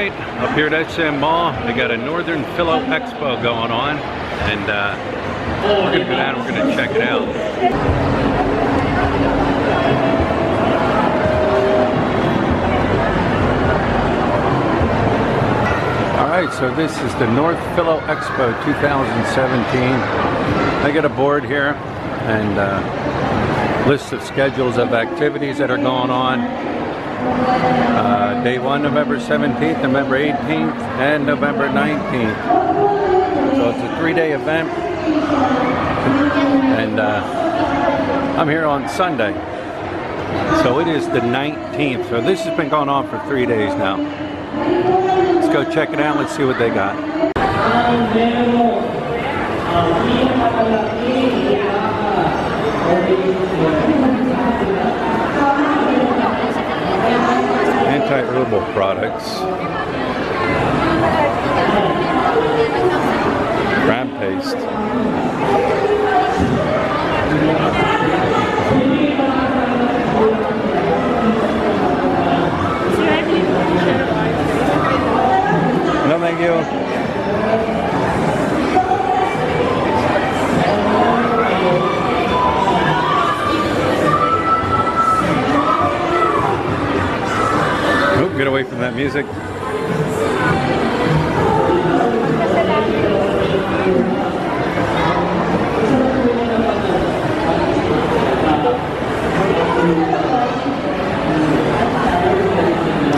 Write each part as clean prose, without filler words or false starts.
Alright, up here at SM Mall, they got a Northern Philo Expo going on, and we're going to go down and we're going to check it out. Alright, so this is the North Philo Expo 2017. I got a board here and lists of schedules of activities that are going on. Day 1, November 17th, November 18th, and November 19th. So it's a 3-day event, and I'm here on Sunday. So it is the 19th. So this has been going on for 3 days now. Let's go check it out. Let's see what they got. Anti-herbal products, crab paste, no thank you. Get away from that music.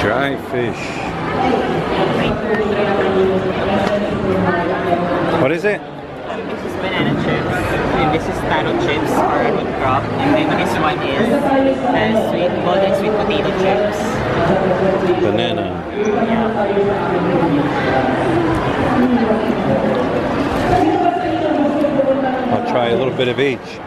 Dry fish. What is it? This is banana chips, and this is taro chips or root crop, and then this one is golden sweet potato chips. Banana. I'll try a little bit of each.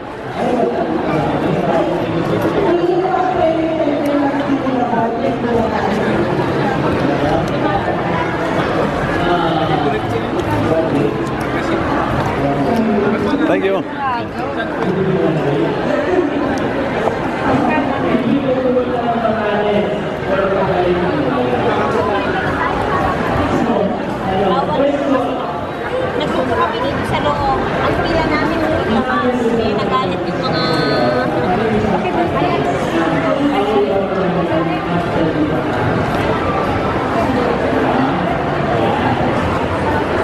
Thank you. Nagpunta kami dito sa loob. Ang pila namin nagalit yung mga...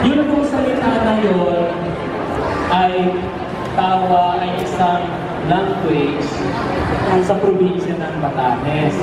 Yun pong salita na yun ay tawa ay isang language sa probinsya ng Batanes.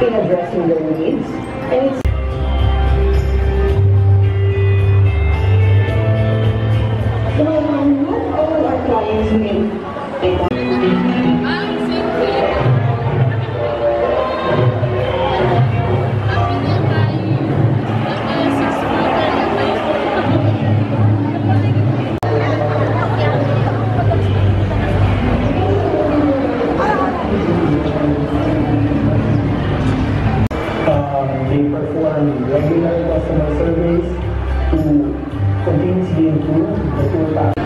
in addressing their needs. And it's not all our clients make on regular customer surveys to continuously improve the tour package.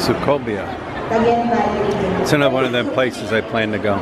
Sukovia. It's another one of them places I plan to go.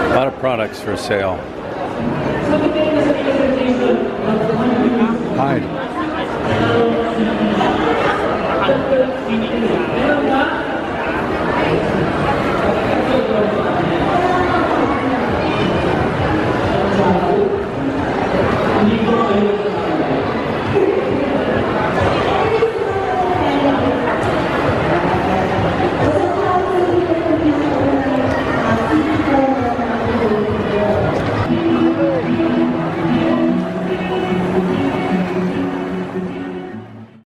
A lot of products for sale.